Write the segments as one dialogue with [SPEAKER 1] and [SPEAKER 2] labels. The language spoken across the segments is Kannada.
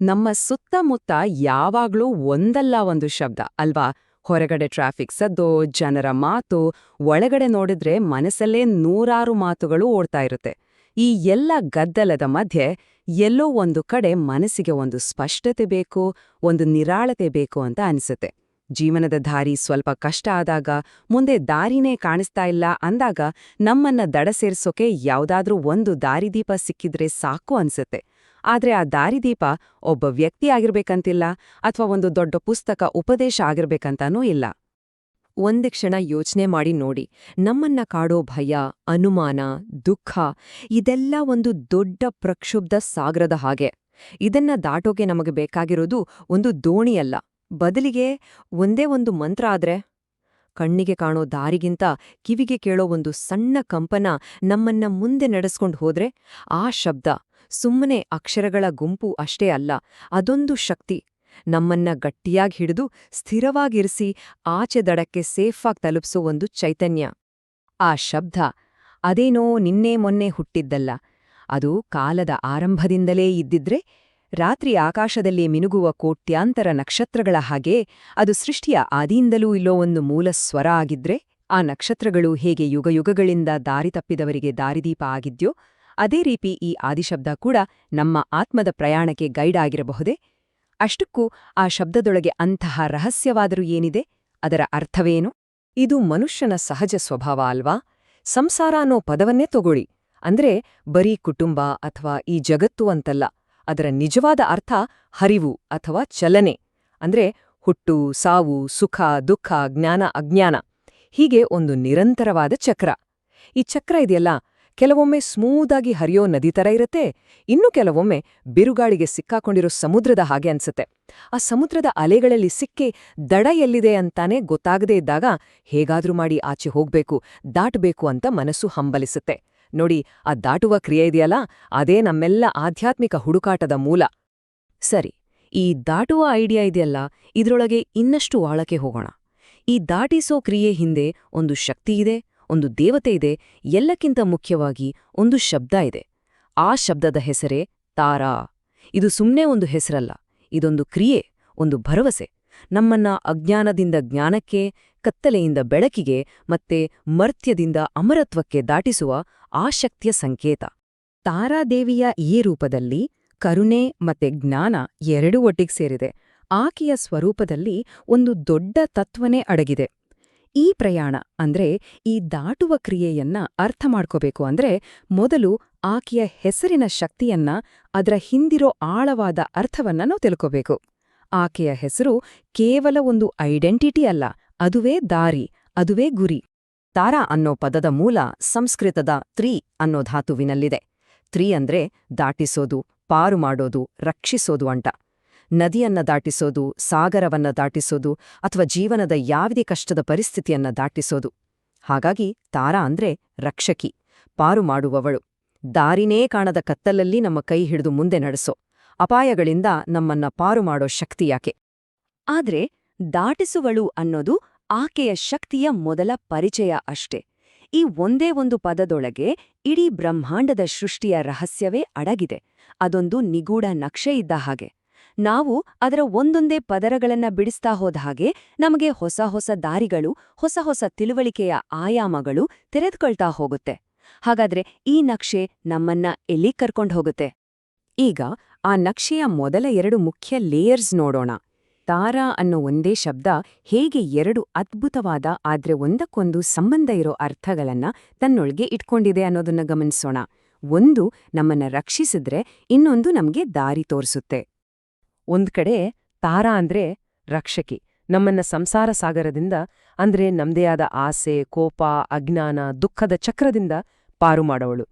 [SPEAKER 1] ನಮ್ಮ ಸುತ್ತಮುತ್ತ ಯಾವಾಗ್ಲೂ ಒಂದಲ್ಲ ಒಂದು ಶಬ್ದ ಅಲ್ವಾ? ಹೊರಗಡೆ ಟ್ರಾಫಿಕ್ ಸದ್ದು, ಜನರ ಮಾತು, ಒಳಗಡೆ ನೋಡಿದ್ರೆ ಮನಸ್ಸಲ್ಲೇ ನೂರಾರು ಮಾತುಗಳು ಓಡ್ತಾ ಇರುತ್ತೆ. ಈ ಎಲ್ಲ ಗದ್ದಲದ ಮಧ್ಯೆ ಎಲ್ಲೋ ಒಂದು ಕಡೆ ಮನಸ್ಸಿಗೆ ಒಂದು ಸ್ಪಷ್ಟತೆ ಬೇಕು, ಒಂದು ನಿರಾಳತೆ ಬೇಕು ಅಂತ ಅನ್ಸುತ್ತೆ. ಜೀವನದ ದಾರಿ ಸ್ವಲ್ಪ ಕಷ್ಟ ಆದಾಗ, ಮುಂದೆ ದಾರಿನೇ ಕಾಣಿಸ್ತಾ ಇಲ್ಲ ಅಂದಾಗ ನಮ್ಮನ್ನ ದಡ ಸೇರ್ಸೋಕೆ ಯಾವ್ದಾದ್ರೂ ಒಂದು ದಾರಿದೀಪ ಸಿಕ್ಕಿದ್ರೆ ಸಾಕು ಅನ್ಸುತ್ತೆ. ಆದ್ರೆ ಆ ದಾರಿದೀಪ ಒಬ್ಬ ವ್ಯಕ್ತಿ ಆಗಿರ್ಬೇಕಂತಿಲ್ಲ, ಅಥವಾ ಒಂದು ದೊಡ್ಡ ಪುಸ್ತಕ ಉಪದೇಶ ಆಗಿರ್ಬೇಕಂತನೂ ಇಲ್ಲ.
[SPEAKER 2] ಒಂದೇ ಕ್ಷಣ ಯೋಚನೆ ಮಾಡಿ ನೋಡಿ, ನಮ್ಮನ್ನ ಕಾಡೋ ಭಯ, ಅನುಮಾನ, ದುಃಖ ಇದೆಲ್ಲ ಒಂದು ದೊಡ್ಡ ಪ್ರಕ್ಷುಬ್ಧ ಸಾಗರದ ಹಾಗೆ. ಇದನ್ನ ದಾಟೋಕೆ ನಮಗೆ ಬೇಕಾಗಿರೋದು ಒಂದು ದೋಣಿಯಲ್ಲ, ಬದಲಿಗೆ ಒಂದೇ ಒಂದು ಮಂತ್ರ ಆದ್ರೆ. ಕಣ್ಣಿಗೆ ಕಾಣೋ ದಾರಿಗಿಂತ ಕಿವಿಗೆ ಕೇಳೋ ಒಂದು ಸಣ್ಣ ಕಂಪನ ನಮ್ಮನ್ನ ಮುಂದೆ ನಡೆಸ್ಕೊಂಡು ಹೋದ್ರೆ, ಆ ಶಬ್ದ ಸುಮ್ಮನೆ ಅಕ್ಷರಗಳ ಗುಂಪು ಅಷ್ಟೇ ಅಲ್ಲ, ಅದೊಂದು ಶಕ್ತಿ. ನಮ್ಮನ್ನ ಗಟ್ಟಿಯಾಗಿ ಹಿಡಿದು ಸ್ಥಿರವಾಗಿರಿಸಿ ಆಚೆ ದಡಕ್ಕೆ ಸೇಫಾಗಿ ತಲುಪಿಸೋ ಒಂದು ಚೈತನ್ಯ. ಆ ಶಬ್ದ ಅದೇನೋ ನಿನ್ನೆ ಮೊನ್ನೆ ಹುಟ್ಟಿದ್ದಲ್ಲ, ಅದು ಕಾಲದ ಆರಂಭದಿಂದಲೇ ಇದ್ದಿದ್ರೆ, ರಾತ್ರಿ ಆಕಾಶದಲ್ಲಿ ಮಿನುಗುವ ಕೋಟ್ಯಾಂತರ ನಕ್ಷತ್ರಗಳ ಹಾಗೆ ಅದು ಸೃಷ್ಟಿಯ ಆದಿಯಿಂದಲೂ ಇಲ್ಲೋ ಒಂದು ಮೂಲ ಸ್ವರ ಆಗಿದ್ರೆ, ಆ ನಕ್ಷತ್ರಗಳು ಹೇಗೆ ಯುಗಯುಗಗಳಿಂದ ದಾರಿ ತಪ್ಪಿದವರಿಗೆ ದಾರಿದೀಪ ಆಗಿದ್ಯೋ, ಅದೇ ರೀತಿ ಈ ಆದಿಶಬ್ದ ಕೂಡ ನಮ್ಮ ಆತ್ಮದ ಪ್ರಯಾಣಕ್ಕೆ ಗೈಡ್ ಆಗಿರಬಹುದೇ? ಅಷ್ಟಕ್ಕೂ ಆ ಶಬ್ದದೊಳಗೆ ಅಂತಹ ರಹಸ್ಯವಾದರೂ ಏನಿದೆ? ಅದರ ಅರ್ಥವೇನು? ಇದು ಮನುಷ್ಯನ ಸಹಜ ಸ್ವಭಾವ ಅಲ್ವಾ? ಸಂಸಾರ ಅನ್ನೋ ಪದವನ್ನೇ ತಗೊಳ್ಳಿ, ಅಂದ್ರೆ ಬರೀ ಕುಟುಂಬ ಅಥವಾ ಈ ಜಗತ್ತು ಅಂತಲ್ಲ. ಅದರ ನಿಜವಾದ ಅರ್ಥ ಹರಿವು ಅಥವಾ ಚಲನೆ, ಅಂದ್ರೆ ಹುಟ್ಟು, ಸಾವು, ಸುಖ, ದುಃಖ, ಜ್ಞಾನ, ಅಜ್ಞಾನ, ಹೀಗೆ ಒಂದು ನಿರಂತರವಾದ ಚಕ್ರ. ಈ ಚಕ್ರ ಇದೆಯಲ್ಲ, ಕೆಲವೊಮ್ಮೆ ಸ್ಮೂದಾಗಿ ಹರಿಯೋ ನದಿ ಥರ ಇರುತ್ತೆ, ಇನ್ನು ಕೆಲವೊಮ್ಮೆ ಬಿರುಗಾಳಿಗೆ ಸಿಕ್ಕಾಕೊಂಡಿರೋ ಸಮುದ್ರದ ಹಾಗೆ ಅನ್ಸುತ್ತೆ. ಆ ಸಮುದ್ರದ ಅಲೆಗಳಲ್ಲಿ ಸಿಕ್ಕಿ ದಡ ಎಲ್ಲಿದೆ ಅಂತಾನೆ ಗೊತ್ತಾಗದೇ ಇದ್ದಾಗ ಹೇಗಾದ್ರೂ ಮಾಡಿ ಆಚೆ ಹೋಗ್ಬೇಕು, ದಾಟಬೇಕು ಅಂತ ಮನಸ್ಸು ಹಂಬಲಿಸುತ್ತೆ. ನೋಡಿ, ಆ ದಾಟುವ ಕ್ರಿಯೆ ಇದೆಯಲ್ಲ, ಅದೇ ನಮ್ಮೆಲ್ಲ ಆಧ್ಯಾತ್ಮಿಕ ಹುಡುಕಾಟದ ಮೂಲ. ಸರಿ, ಈ ದಾಟುವ ಐಡಿಯಾ ಇದೆಯಲ್ಲ, ಇದ್ರೊಳಗೆ ಇನ್ನಷ್ಟು ಆಳಕ್ಕೆ ಹೋಗೋಣ. ಈ ದಾಟಿಸೋ ಕ್ರಿಯೆ ಹಿಂದೆ ಒಂದು ಶಕ್ತಿ ಇದೆ, ಒಂದು ದೇವತೆ ಇದೆ, ಎಲ್ಲಕ್ಕಿಂತ ಮುಖ್ಯವಾಗಿ ಒಂದು ಶಬ್ದ ಇದೆ. ಆ ಶಬ್ದದ ಹೆಸರೇ ತಾರಾ. ಇದು ಸುಮ್ಮನೆ ಒಂದು ಹೆಸರಲ್ಲ, ಇದೊಂದು ಕ್ರಿಯೆ, ಒಂದು ಭರವಸೆ. ನಮ್ಮನ್ನ ಅಜ್ಞಾನದಿಂದ ಜ್ಞಾನಕ್ಕೆ, ಕತ್ತಲೆಯಿಂದ ಬೆಳಕಿಗೆ ಮತ್ತೆ ಮರ್ತ್ಯದಿಂದ ಅಮರತ್ವಕ್ಕೆ ದಾಟಿಸುವ ಆ ಶಕ್ತಿಯ ಸಂಕೇತ. ತಾರಾದೇವಿಯ ಈ ರೂಪದಲ್ಲಿ ಕರುಣೆ ಮತ್ತೆ ಜ್ಞಾನ ಎರಡೂ ಒಟ್ಟಿಗೆ ಸೇರಿದೆ. ಆಕೆಯ ಸ್ವರೂಪದಲ್ಲಿ ಒಂದು ದೊಡ್ಡ ತತ್ವನೇ ಅಡಗಿದೆ. ಈ ಪ್ರಯಾಣ ಅಂದ್ರೆ ಈ ದಾಟುವ ಕ್ರಿಯೆಯನ್ನ ಅರ್ಥ ಮಾಡ್ಕೋಬೇಕು ಅಂದ್ರೆ ಮೊದಲು ಆಕೆಯ ಹೆಸರಿನ ಶಕ್ತಿಯನ್ನ, ಅದರ ಹಿಂದಿರೋ ಆಳವಾದ ಅರ್ಥವನ್ನ ನಾವು ತಿಳ್ಕೋಬೇಕು. ಆಕೆಯ ಹೆಸರು ಕೇವಲ ಒಂದು ಐಡೆಂಟಿಟಿ ಅಲ್ಲ, ಅದುವೇ ದಾರಿ, ಅದುವೇ ಗುರಿ. ತಾರಾ ಅನ್ನೋ ಪದದ ಮೂಲ ಸಂಸ್ಕೃತದ ತ್ರಿ ಅನ್ನೋ ಧಾತುವಿನಲ್ಲಿದೆ. ತ್ರಿ ಅಂದ್ರೆ ದಾಟಿಸೋದು, ಪಾರು ಮಾಡೋದು, ರಕ್ಷಿಸೋದು ಅಂಟ. ನದಿಯನ್ನ ದಾಟಿಸೋದು, ಸಾಗರವನ್ನ ದಾಟಿಸೋದು, ಅಥವಾ ಜೀವನದ ಯಾವುದೇ ಕಷ್ಟದ ಪರಿಸ್ಥಿತಿಯನ್ನ ದಾಟಿಸೋದು. ಹಾಗಾಗಿ ತಾರಾ ಅಂದ್ರೆ ರಕ್ಷಕಿ, ಪಾರು ಮಾಡುವವಳು. ದಾರಿನೇ ಕಾಣದ ಕತ್ತಲಲ್ಲಿ ನಮ್ಮ ಕೈ ಹಿಡಿದು ಮುಂದೆ ನಡೆಸೋ, ಅಪಾಯಗಳಿಂದ ನಮ್ಮನ್ನ ಪಾರು ಮಾಡೋ ಶಕ್ತಿಯಾಕೆ. ಆದ್ರೆ ದಾಟಿಸುವಳು ಅನ್ನೋದು ಆಕೆಯ ಶಕ್ತಿಯ ಮೊದಲ ಪರಿಚಯ ಅಷ್ಟೇ. ಈ ಒಂದೇ ಒಂದು ಪದದೊಳಗೆ ಇಡೀ ಬ್ರಹ್ಮಾಂಡದ ಸೃಷ್ಟಿಯ ರಹಸ್ಯವೇ ಅಡಗಿದೆ. ಅದೊಂದು ನಿಗೂಢ ನಕ್ಷೆ ಇದ್ದ ಹಾಗೆ. ನಾವು ಅದರ ಒಂದೊಂದೇ ಪದರಗಳನ್ನ ಬಿಡಿಸ್ತಾ ಹೋದ ಹಾಗೆ ನಮಗೆ ಹೊಸ ಹೊಸ ದಾರಿಗಳು, ಹೊಸ ಹೊಸ ತಿಳುವಳಿಕೆಯ ಆಯಾಮಗಳು ತೆರೆದುಕೊಳ್ತಾ ಹೋಗುತ್ತೆ. ಹಾಗಾದ್ರೆ ಈ ನಕ್ಷೆ ನಮ್ಮನ್ನ ಎಲ್ಲಿ ಕರ್ಕೊಂಡು ಹೋಗುತ್ತೆ? ಈಗ ಆ ನಕ್ಷೆಯ ಮೊದಲ ಎರಡು ಮುಖ್ಯ ಲೇಯರ್ಸ್ ನೋಡೋಣ. ತಾರಾ ಅನ್ನೋ ಒಂದೇ ಶಬ್ದ ಹೇಗೆ ಎರಡು ಅದ್ಭುತವಾದ ಆದ್ರೆ ಒಂದಕ್ಕೊಂದು ಸಂಬಂಧ ಇರೋ ಅರ್ಥಗಳನ್ನ ತನ್ನೊಳಗೆ ಇಟ್ಕೊಂಡಿದೆ ಅನ್ನೋದನ್ನ ಗಮನಿಸೋಣ. ಒಂದು ನಮ್ಮನ್ನ ರಕ್ಷಿಸಿದ್ರೆ, ಇನ್ನೊಂದು ನಮ್ಗೆ ದಾರಿ ತೋರಿಸುತ್ತೆ. ಒಂದ್ ಕಡೆ ತಾರಾ ಅಂದ್ರೆ ರಕ್ಷಕಿ, ನಮ್ಮನ್ನ ಸಂಸಾರ ಸಾಗರದಿಂದ, ಅಂದ್ರೆ ನಮ್ದೇ ಆದ ಆಸೆ, ಕೋಪ, ಅಜ್ಞಾನ, ದುಃಖದ ಚಕ್ರದಿಂದ ಪಾರು ಮಾಡೋವಳು.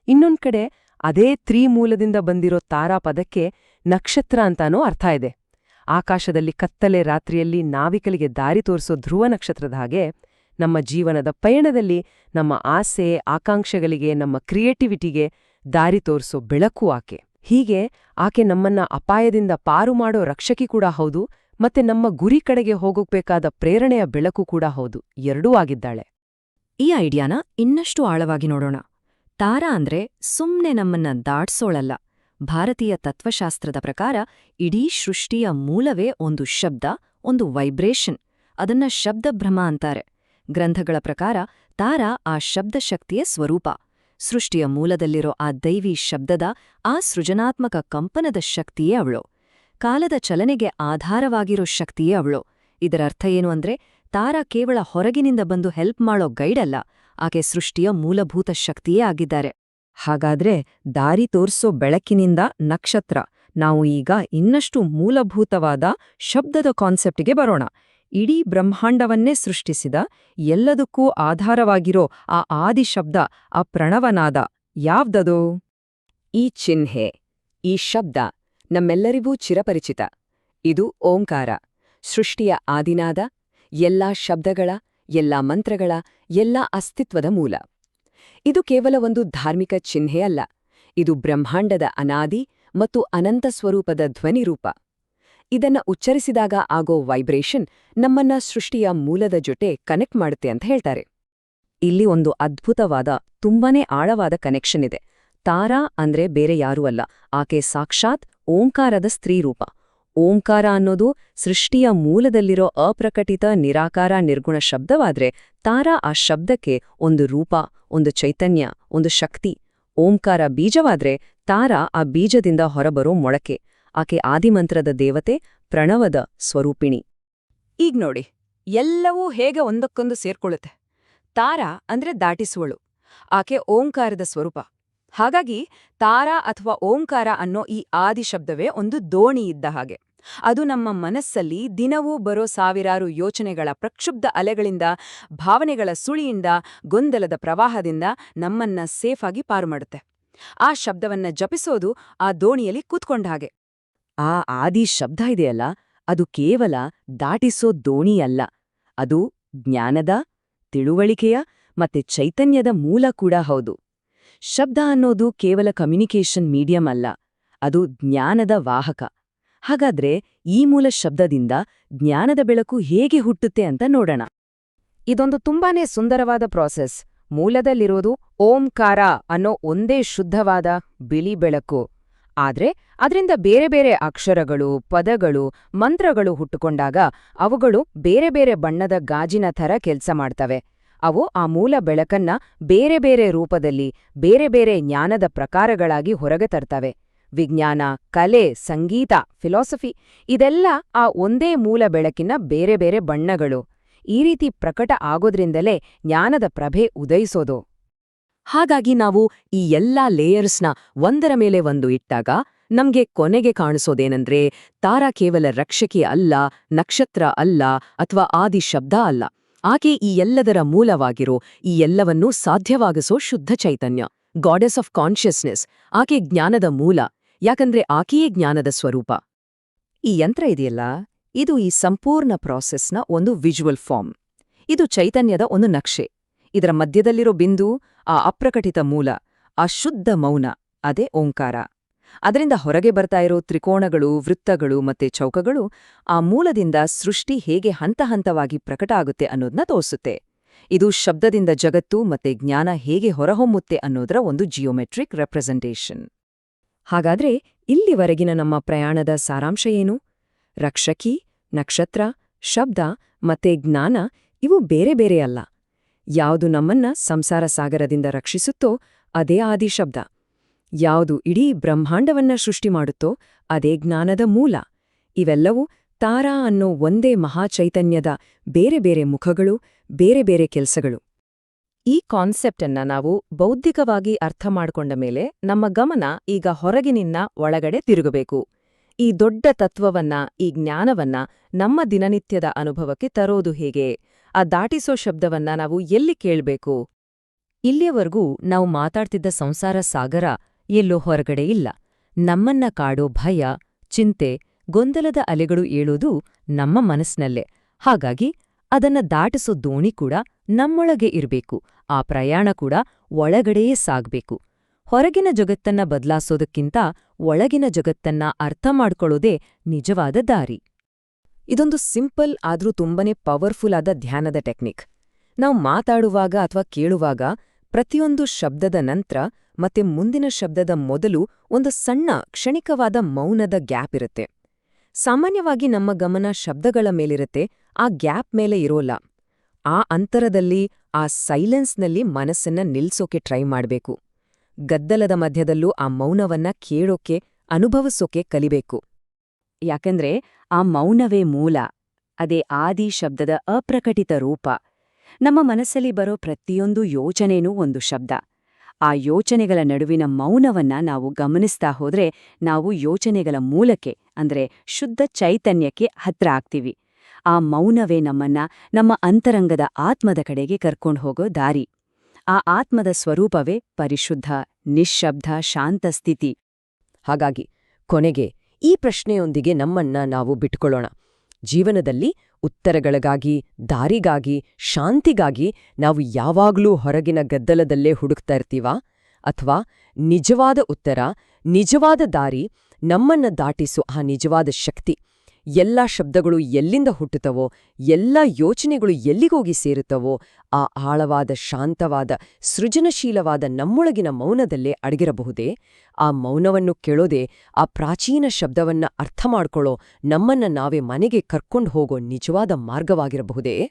[SPEAKER 2] ಇನ್ನೊಂದ್ ಕಡೆ ಅದೇ ಮೂಲದಿಂದ ಬಂದಿರೋ ತಾರಾ ಪದಕ್ಕೆ ನಕ್ಷತ್ರ ಅಂತಾನೋ ಅರ್ಥ ಇದೆ. ಆಕಾಶದಲ್ಲಿ ಕತ್ತಲೆ ರಾತ್ರಿಯಲ್ಲಿ ನಾವಿಕಲಿಗೆ ದಾರಿ ತೋರಿಸೋ ಧ್ರುವ ನಕ್ಷತ್ರದ ಹಾಗೆ ನಮ್ಮ ಜೀವನದ ಪಯಣದಲ್ಲಿ ನಮ್ಮ ಆಸೆ, ಆಕಾಂಕ್ಷೆಗಳಿಗೆ, ನಮ್ಮ ಕ್ರಿಯೇಟಿವಿಟಿಗೆ ದಾರಿ ತೋರಿಸೋ ಬೆಳಕು ಆಕೆ. ಹೀಗೆ ಆಕೆ ನಮ್ಮನ್ನ ಅಪಾಯದಿಂದ ಪಾರು ಮಾಡೋ ರಕ್ಷಕಿ ಕೂಡ ಹೌದು, ಮತ್ತೆ ನಮ್ಮ ಗುರಿ ಕಡೆಗೆ ಹೋಗೋಗ್ಬೇಕಾದ ಪ್ರೇರಣೆಯ ಬೆಳಕು ಕೂಡ ಹೌದು. ಎರಡೂ ಆಗಿದ್ದಾಳೆ. ಈ ಐಡಿಯಾನ ಇನ್ನಷ್ಟು ಆಳವಾಗಿ ನೋಡೋಣ. ತಾರಾ ಅಂದ್ರೆ ಸುಮ್ನೆ ನಮ್ಮನ್ನ ದಾಟ್ಸೋಳಲ್ಲ, ಭಾರತೀಯ ತತ್ವಶಾಸ್ತ್ರದ ಪ್ರಕಾರ ಇಡೀ ಸೃಷ್ಟಿಯ ಮೂಲವೇ ಒಂದು ಶಬ್ದ, ಒಂದು ವೈಬ್ರೇಷನ್. ಅದನ್ನ ಶಬ್ದಭ್ರಮ ಅಂತಾರೆ. ಗ್ರಂಥಗಳ ಪ್ರಕಾರ ತಾರ ಆ ಶಬ್ದಶಕ್ತಿಯ ಸ್ವರೂಪ. ಸೃಷ್ಟಿಯ ಮೂಲದಲ್ಲಿರೋ ಆ ದೈವಿ ಶಬ್ದದ, ಆ ಸೃಜನಾತ್ಮಕ ಕಂಪನದ ಶಕ್ತಿಯೇ ಅವಳು. ಕಾಲದ ಚಲನೆಗೆ ಆಧಾರವಾಗಿರೋ ಶಕ್ತಿಯೇ ಅವಳು. ಇದರರ್ಥ ಏನು ಅಂದ್ರೆ, ತಾರ ಕೇವಲ ಹೊರಗಿನಿಂದ ಬಂದು ಹೆಲ್ಪ್ ಮಾಡೋ ಗೈಡ್ ಅಲ್ಲ, ಆಕೆ ಸೃಷ್ಟಿಯ ಮೂಲಭೂತ ಶಕ್ತಿಯೇ ಆಗಿದ್ದಾರೆ.
[SPEAKER 1] ಹಾಗಾದ್ರೆ ದಾರಿ ತೋರ್ಸೋ ಬೆಳಕಿನಿಂದ ನಕ್ಷತ್ರ. ನಾವು ಈಗ ಇನ್ನಷ್ಟು ಮೂಲಭೂತವಾದ ಶಬ್ದದ ಕಾನ್ಸೆಪ್ಟ್ಗೆ ಬರೋಣ. ಇಡೀ ಬ್ರಹ್ಮಾಂಡವನ್ನೇ ಸೃಷ್ಟಿಸಿದ, ಎಲ್ಲದಕ್ಕೂ ಆಧಾರವಾಗಿರೋ ಆ ಆದಿಶಬ್ದ, ಆ ಪ್ರಣವನಾದ ಯಾವ್ದದು? ಈ ಚಿಹ್ನೆ, ಈ ಶಬ್ದ ನಮ್ಮೆಲ್ಲರಿಗೂ ಚಿರಪರಿಚಿತ. ಇದು ಓಂಕಾರ, ಸೃಷ್ಟಿಯ ಆದಿನಾದ, ಎಲ್ಲಾ ಶಬ್ದಗಳ, ಎಲ್ಲಾ ಮಂತ್ರಗಳ, ಎಲ್ಲಾ ಅಸ್ತಿತ್ವದ ಮೂಲ. ಇದು ಕೇವಲ ಒಂದು ಧಾರ್ಮಿಕ ಚಿಹ್ನೆ ಅಲ್ಲ, ಇದು ಬ್ರಹ್ಮಾಂಡದ ಅನಾದಿ ಮತ್ತು ಅನಂತ ಸ್ವರೂಪದ ಧ್ವನಿರೂಪ. ಇದನ್ನ ಉಚ್ಚರಿಸಿದಾಗ ಆಗೋ ವೈಬ್ರೇಷನ್ ನಮ್ಮನ್ನ ಸೃಷ್ಟಿಯ ಮೂಲದ ಜೊತೆ ಕನೆಕ್ಟ್ ಮಾಡುತ್ತೆ ಅಂತ ಹೇಳ್ತಾರೆ. ಇಲ್ಲಿ ಒಂದು ಅದ್ಭುತವಾದ, ತುಂಬಾನೇ ಆಳವಾದ ಕನೆಕ್ಷನ್ ಇದೆ. ತಾರಾ ಅಂದ್ರೆ ಬೇರೆ ಯಾರೂ ಅಲ್ಲ, ಆಕೆ ಸಾಕ್ಷಾತ್ ಓಂಕಾರದ ಸ್ತ್ರೀರೂಪ. ಓಂಕಾರ ಅನ್ನೋದು ಸೃಷ್ಟಿಯ ಮೂಲದಲ್ಲಿರೋ ಅಪ್ರಕಟಿತ ನಿರಾಕಾರ ನಿರ್ಗುಣ ಶಬ್ದವಾದ್ರೆ, ತಾರಾ ಆ ಶಬ್ದಕ್ಕೆ ಒಂದು ರೂಪ, ಒಂದು ಚೈತನ್ಯ, ಒಂದು ಶಕ್ತಿ. ಓಂಕಾರ ಬೀಜವಾದ್ರೆ ತಾರಾ ಆ ಬೀಜದಿಂದ ಹೊರಬರೋ ಮೊಳಕೆ. ಆಕೆ ಆದಿಮಂತ್ರದ ದೇವತೆ, ಪ್ರಣವದ ಸ್ವರೂಪಿಣಿ. ಈಗ ನೋಡಿ, ಎಲ್ಲವೂ ಹೇಗೆ ಒಂದಕ್ಕೊಂದು ಸೇರ್ಕೊಳ್ಳುತ್ತೆ. ತಾರಾ ಅಂದ್ರೆ ದಾಟಿಸುವಳು, ಆಕೆ ಓಂಕಾರದ ಸ್ವರೂಪ. ಹಾಗಾಗಿ ತಾರಾ ಅಥವಾ ಓಂಕಾರ ಅನ್ನೋ ಈ ಆದಿಶಬ್ದವೇ ಒಂದು ದೋಣಿ ಇದ್ದ ಹಾಗೆ. ಅದು ನಮ್ಮ ಮನಸ್ಸಲ್ಲಿ ದಿನವೂ ಬರೋ ಸಾವಿರಾರು ಯೋಚನೆಗಳ ಪ್ರಕ್ಷುಬ್ಧ ಅಲೆಗಳಿಂದ, ಭಾವನೆಗಳ ಸುಳಿಯಿಂದ, ಗೊಂದಲದ ಪ್ರವಾಹದಿಂದ ನಮ್ಮನ್ನ ಸೇಫಾಗಿ ಪಾರು ಮಾಡುತ್ತೆ. ಆ ಶಬ್ದವನ್ನ ಜಪಿಸೋದು ಆ ದೋಣಿಯಲ್ಲಿ ಕೂತ್ಕೊಂಡ ಹಾಗೆ. ಆ ಆದಿ ಶಬ್ದ ಇದೆಯಲ್ಲ, ಅದು ಕೇವಲ ದಾಟಿಸೋ ದೋಣಿ ಅಲ್ಲ, ಅದು ಜ್ಞಾನದ, ತಿಳುವಳಿಕೆಯ ಮತ್ತೆ ಚೈತನ್ಯದ ಮೂಲ ಕೂಡ ಹೌದು. ಶಬ್ದ ಅನ್ನೋದು ಕೇವಲ ಕಮ್ಯುನಿಕೇಷನ್ ಮೀಡಿಯಂ ಅಲ್ಲ, ಅದು ಜ್ಞಾನದ ವಾಹಕ. ಹಾಗಾದ್ರೆ ಈ ಮೂಲ ಶಬ್ದದಿಂದ ಜ್ಞಾನದ ಬೆಳಕು ಹೇಗೆ ಹುಟ್ಟುತ್ತೆ ಅಂತ ನೋಡೋಣ. ಇದೊಂದು ತುಂಬಾನೇ ಸುಂದರವಾದ ಪ್ರಾಸೆಸ್. ಮೂಲದಲ್ಲಿರೋದು ಓಂಕಾರ ಅನ್ನೋ ಒಂದೇ ಶುದ್ಧವಾದ ಬಿಳಿ ಬೆಳಕು. ಆದ್ರೆ ಅದರಿಂದ ಬೇರೆ ಬೇರೆ ಅಕ್ಷರಗಳು, ಪದಗಳು, ಮಂತ್ರಗಳು ಹುಟ್ಟುಕೊಂಡಾಗ ಅವುಗಳು ಬೇರೆ ಬೇರೆ ಬಣ್ಣದ ಗಾಜಿನ ಥರ ಕೆಲ್ಸ ಮಾಡ್ತವೆ. ಅವು ಆ ಮೂಲ ಬೆಳಕನ್ನ ಬೇರೆ ಬೇರೆ ರೂಪದಲ್ಲಿ, ಬೇರೆ ಬೇರೆ ಜ್ಞಾನದ ಪ್ರಕಾರಗಳಾಗಿ ಹೊರಗೆ ತರ್ತವೆ. ವಿಜ್ಞಾನ, ಕಲೆ, ಸಂಗೀತ, ಫಿಲಾಸಫಿ ಇದೆಲ್ಲ ಆ ಒಂದೇ ಮೂಲ ಬೆಳಕಿನ ಬೇರೆ ಬೇರೆ ಬಣ್ಣಗಳು. ಈ ರೀತಿ ಪ್ರಕಟ ಆಗೋದ್ರಿಂದಲೇ ಜ್ಞಾನದ ಪ್ರಭೆ ಉದಯಿಸೋದು. ಹಾಗಾಗಿ ನಾವು ಈ ಎಲ್ಲಾ ಲೇಯರ್ಸ್ನ ಒಂದರ ಮೇಲೆ ಒಂದು ಇಟ್ಟಾಗ ನಮ್ಗೆ ಕೊನೆಗೆ ಕಾಣಿಸೋದೇನಂದ್ರೆ, ತಾರಾ ಕೇವಲ ರಕ್ಷಕಿ ಅಲ್ಲ, ನಕ್ಷತ್ರ ಅಲ್ಲ, ಅಥವಾ ಆದಿ ಶಬ್ದ ಅಲ್ಲ. ಆಕೆ ಈ ಎಲ್ಲದರ ಮೂಲವಾಗಿರೋ, ಈ ಎಲ್ಲವನ್ನೂ ಸಾಧ್ಯವಾಗಿಸೋ ಶುದ್ಧ ಚೈತನ್ಯ, ಗಾಡೆಸ್ ಆಫ್ ಕಾನ್ಷಿಯಸ್ನೆಸ್. ಆಕೆ ಜ್ಞಾನದ ಮೂಲ, ಯಾಕಂದ್ರೆ ಆಕೆಯೇ ಜ್ಞಾನದ ಸ್ವರೂಪ. ಈ ಯಂತ್ರ ಇದೆಯಲ್ಲ, ಇದು ಈ ಸಂಪೂರ್ಣ ಪ್ರಾಸೆಸ್ನ ಒಂದು ವಿಜುವಲ್ ಫಾರ್ಮ್. ಇದು ಚೈತನ್ಯದ ಒಂದು ನಕ್ಷೆ. ಇದರ ಮಧ್ಯದಲ್ಲಿರೋ ಬಿಂದು, ಆ ಅಪ್ರಕಟಿತ ಮೂಲ, ಆ ಶುದ್ಧ ಮೌನ, ಅದೇ ಓಂಕಾರ. ಅದರಿಂದ ಹೊರಗೆ ಬರ್ತಾ ಇರೋ ತ್ರಿಕೋಣಗಳು, ವೃತ್ತಗಳು ಮತ್ತೆ ಚೌಕಗಳು ಆ ಮೂಲದಿಂದ ಸೃಷ್ಟಿ ಹೇಗೆ ಹಂತ ಹಂತವಾಗಿ ಪ್ರಕಟ ಆಗುತ್ತೆ ಅನ್ನೋದನ್ನ ತೋರಿಸುತ್ತೆ. ಇದು ಶಬ್ದದಿಂದ ಜಗತ್ತು ಮತ್ತೆ ಜ್ಞಾನ ಹೇಗೆ ಹೊರಹೊಮ್ಮುತ್ತೆ ಅನ್ನೋದರ ಒಂದು ಜಿಯೋಮೆಟ್ರಿಕ್ ರೆಪ್ರೆಸೆಂಟೇಷನ್. ಹಾಗಾದ್ರೆ ಇಲ್ಲಿವರೆಗಿನ ನಮ್ಮ ಪ್ರಯಾಣದ ಸಾರಾಂಶ ಏನು? ರಕ್ಷಕಿ, ನಕ್ಷತ್ರ, ಶಬ್ದ ಮತ್ತೆ ಜ್ಞಾನ ಇವು ಬೇರೆ ಬೇರೆ ಅಲ್ಲ. ಯಾವುದು ನಮ್ಮನ್ನ ಸಂಸಾರ ಸಾಗರದಿಂದ ರಕ್ಷಿಸುತ್ತೋ ಅದೇ ಆದಿಶಬ್ದ. ಯಾವುದು ಇಡೀ ಬ್ರಹ್ಮಾಂಡವನ್ನ ಸೃಷ್ಟಿ ಮಾಡುತ್ತೋ ಅದೇ ಜ್ಞಾನದ ಮೂಲ. ಇವೆಲ್ಲವೂ ತಾರಾ ಅನ್ನೋ ಒಂದೇ ಮಹಾಚೈತನ್ಯದ ಬೇರೆ ಬೇರೆ ಮುಖಗಳು, ಬೇರೆ ಬೇರೆ ಕೆಲ್ಸಗಳು. ಈ ಕಾನ್ಸೆಪ್ಟನ್ನ ನಾವು ಬೌದ್ಧಿಕವಾಗಿ ಅರ್ಥ ಮಾಡ್ಕೊಂಡ ಮೇಲೆ ನಮ್ಮ ಗಮನ ಈಗ ಹೊರಗಿನಿಂದ ಒಳಗಡೆ ತಿರುಗಬೇಕು. ಈ ದೊಡ್ಡ ತತ್ವವನ್ನ, ಈ ಜ್ಞಾನವನ್ನ ನಮ್ಮ ದಿನನಿತ್ಯದ ಅನುಭವಕ್ಕೆ ತರೋದು ಹೇಗೆ? ಆ ದಾಟಿಸೋ ಶಬ್ದವನ್ನ ನಾವು ಎಲ್ಲಿ ಕೇಳ್ಬೇಕು? ಇಲ್ಲಿಯವರೆಗೂ ನಾವು ಮಾತಾಡ್ತಿದ್ದ ಸಂಸಾರ ಸಾಗರ ಎಲ್ಲೋ ಹೊರಗಡೆ ಇಲ್ಲ. ನಮ್ಮನ್ನ ಕಾಡೋ ಭಯ, ಚಿಂತೆ, ಗೊಂದಲದ ಅಲೆಗಳು ಏಳೋದು ನಮ್ಮ ಮನಸ್ನಲ್ಲೇ. ಹಾಗಾಗಿ ಅದನ್ನ ದಾಟಿಸೋ ದೋಣಿ ಕೂಡ ನಮ್ಮೊಳಗೆ ಇರ್ಬೇಕು. ಆ ಪ್ರಯಾಣ ಕೂಡ ಒಳಗಡೆಯೇ ಸಾಗ್ಬೇಕು. ಹೊರಗಿನ ಜಗತ್ತನ್ನ ಬದಲಾಸೋದಕ್ಕಿಂತ ಒಳಗಿನ ಜಗತ್ತನ್ನ ಅರ್ಥ ಮಾಡ್ಕೊಳ್ಳೋದೇ ನಿಜವಾದ ದಾರಿ. ಇದೊಂದು ಸಿಂಪಲ್ ಆದ್ರೂ ತುಂಬನೇ ಪವರ್ಫುಲ್ ಆದ ಧ್ಯಾನದ ಟೆಕ್ನಿಕ್. ನಾವು ಮಾತಾಡುವಾಗ ಅಥವಾ ಕೇಳುವಾಗ ಪ್ರತಿಯೊಂದು ಶಬ್ದದ ನಂತರ
[SPEAKER 2] ಮತ್ತೆ ಮುಂದಿನ ಶಬ್ದದ ಮೊದಲು ಒಂದು ಸಣ್ಣ ಕ್ಷಣಿಕವಾದ ಮೌನದ ಗ್ಯಾಪ್ ಇರುತ್ತೆ. ಸಾಮಾನ್ಯವಾಗಿ ನಮ್ಮ ಗಮನ ಶಬ್ದಗಳ ಮೇಲಿರುತ್ತೆ, ಆ ಗ್ಯಾಪ್ ಮೇಲೆ ಇರೋಲ್ಲ. ಆ ಅಂತರದಲ್ಲಿ, ಆ ಸೈಲೆನ್ಸ್ನಲ್ಲಿ ಮನಸ್ಸನ್ನ ನಿಲ್ಸೋಕೆ ಟ್ರೈ ಮಾಡ್ಬೇಕು. ಗದ್ದಲದ ಮಧ್ಯದಲ್ಲೂ ಆ ಮೌನವನ್ನ ಕೇಳೋಕೆ, ಅನುಭವಿಸೋಕೆ ಕಲಿಬೇಕು.
[SPEAKER 1] ಯಾಕಂದ್ರೆ ಆ ಮೌನವೇ ಮೂಲ, ಅದೇ ಆದಿ ಶಬ್ದದ ಅಪ್ರಕಟಿತ ರೂಪ. ನಮ್ಮ ಮನಸ್ಸಲ್ಲಿ ಬರೋ ಪ್ರತಿಯೊಂದು ಯೋಚನೆನೂ ಒಂದು ಶಬ್ದ. ಆ ಯೋಚನೆಗಳ ನಡುವಿನ ಮೌನವನ್ನ ನಾವು ಗಮನಿಸ್ತಾ ಹೋದ್ರೆ ನಾವು ಯೋಚನೆಗಳ ಮೂಲಕ್ಕೆ ಅಂದ್ರೆ ಶುದ್ಧ ಚೈತನ್ಯಕ್ಕೆ ಹತ್ರ ಆಗ್ತೀವಿ. ಆ ಮೌನವೇ ನಮ್ಮನ್ನ ನಮ್ಮ ಅಂತರಂಗದ ಆತ್ಮದ ಕಡೆಗೆ ಕರ್ಕೊಂಡು ಹೋಗೋ ದಾರಿ. ಆ ಆತ್ಮದ ಸ್ವರೂಪವೇ ಪರಿಶುದ್ಧ, ನಿಶ್ಶಬ್ದ, ಶಾಂತ ಸ್ಥಿತಿ.
[SPEAKER 2] ಹಾಗಾಗಿ ಕೊನೆಗೆ ಈ ಪ್ರಶ್ನೆಯೊಂದಿಗೆ ನಮ್ಮನ್ನ ನಾವು ಬಿಟ್ಕೊಳ್ಳೋಣ. ಜೀವನದಲ್ಲಿ ಉತ್ತರಗಳಿಗಾಗಿ, ದಾರಿಗಾಗಿ, ಶಾಂತಿಗಾಗಿ ನಾವು ಯಾವಾಗ್ಲೂ ಹೊರಗಿನ ಗದ್ದಲದಲ್ಲೇ ಹುಡುಕ್ತಾ ಇರ್ತೀವಾ? ಅಥವಾ ನಿಜವಾದ ಉತ್ತರ, ನಿಜವಾದ ದಾರಿ, ನಮ್ಮನ್ನ ದಾಟಿಸೋ ಆ ನಿಜವಾದ ಶಕ್ತಿ, ಎಲ್ಲ ಶಬ್ದಗಳು ಎಲ್ಲಿಂದ ಹುಟ್ಟುತ್ತವೋ, ಎಲ್ಲ ಯೋಚನೆಗಳು ಎಲ್ಲಿಗೋಗಿ ಸೇರುತ್ತವೋ, ಆ ಆಳವಾದ, ಶಾಂತವಾದ, ಸೃಜನಶೀಲವಾದ ನಮ್ಮೊಳಗಿನ ಮೌನದಲ್ಲೇ ಅಡಗಿರಬಹುದೇ? ಆ ಮೌನವನ್ನು ಕೇಳೋದೇ ಆ ಪ್ರಾಚೀನ ಶಬ್ದವನ್ನ ಅರ್ಥ ಮಾಡ್ಕೊಳ್ಳೋ, ನಮ್ಮನ್ನ ನಾವೇ ಮನೆಗೆ ಕರ್ಕೊಂಡು ಹೋಗೋ ನಿಜವಾದ ಮಾರ್ಗವಾಗಿರಬಹುದೇ?